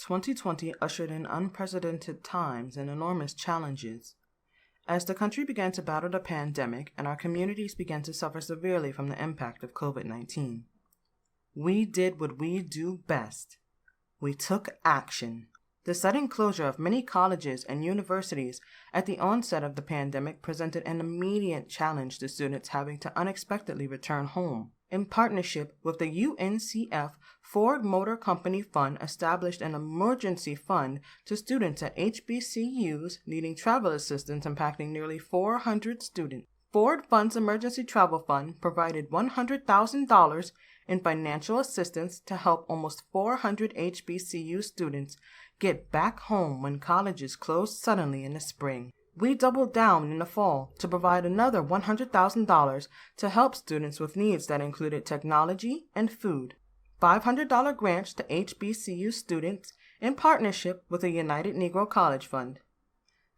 2020 ushered in unprecedented times and enormous challenges. As the country began to battle the pandemic and our communities began to suffer severely from the impact of COVID-19, we did what we do best. We took action. The sudden closure of many colleges and universities at the onset of the pandemic presented an immediate challenge to students having to unexpectedly return home. In partnership with the UNCF, Ford Motor Company Fund established an emergency fund to students at HBCUs needing travel assistance impacting nearly 400 students. Ford Fund's Emergency Travel Fund provided $100,000 in financial assistance to help almost 400 HBCU students get back home when colleges closed suddenly in the spring. We doubled down in the fall to provide another $100,000 to help students with needs that included technology and food. $500 grants to HBCU students in partnership with the United Negro College Fund.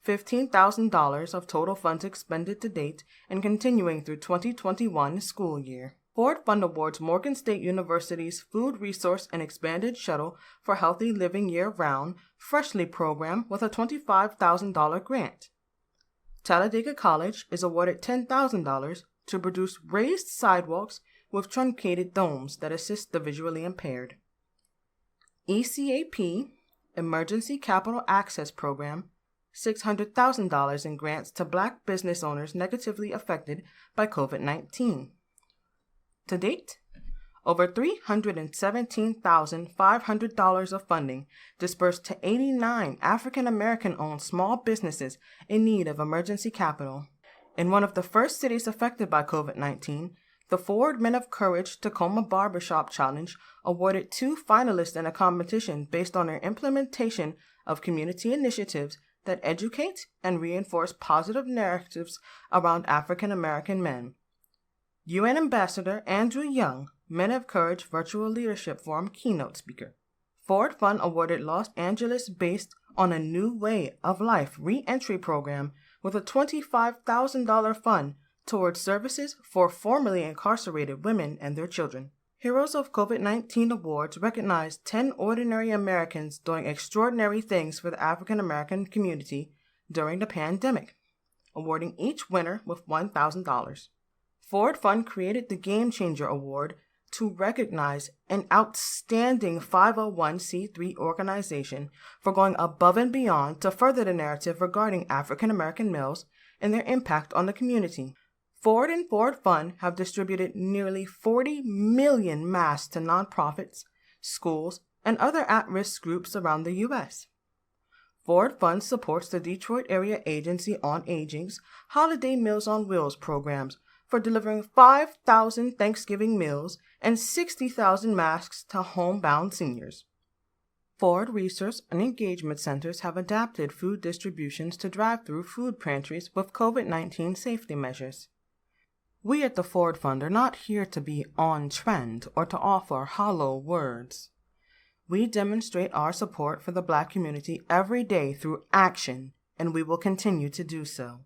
$15,000 of total funds expended to date and continuing through 2021 school year. Ford Fund awards Morgan State University's Food Resource and Expanded Shuttle for Healthy Living Year-Round Freshly program with a $25,000 grant. Talladega College is awarded $10,000 to produce raised sidewalks with truncated domes that assist the visually impaired. ECAP, Emergency Capital Access Program, $600,000 in grants to Black business owners negatively affected by COVID-19. To date, over $317,500 of funding dispersed to 89 African American-owned small businesses in need of emergency capital. In one of the first cities affected by COVID-19, the Ford Men of Courage Tacoma Barbershop Challenge awarded 2 finalists in a competition based on their implementation of community initiatives that educate and reinforce positive narratives around African American men. UN Ambassador Andrew Young, Men of Courage Virtual Leadership Forum keynote speaker. Ford Fund awarded Los Angeles-based On a New Way of Life re-entry program with a $25,000 fund towards services for formerly incarcerated women and their children. Heroes of COVID-19 Awards recognized 10 ordinary Americans doing extraordinary things for the African American community during the pandemic, awarding each winner with $1,000. Ford Fund created the Game Changer Award to recognize an outstanding 501c3 organization for going above and beyond to further the narrative regarding African American males and their impact on the community. Ford and Ford Fund have distributed nearly 40 million masks to nonprofits, schools, and other at-risk groups around the U.S. Ford Fund supports the Detroit Area Agency on Aging's Holiday Meals on Wheels programs for delivering 5,000 Thanksgiving meals and 60,000 masks to homebound seniors. Ford Resource and Engagement Centers have adapted food distributions to drive-through food pantries with COVID-19 safety measures. We at the Ford Fund are not here to be on trend or to offer hollow words. We demonstrate our support for the Black community every day through action, and we will continue to do so.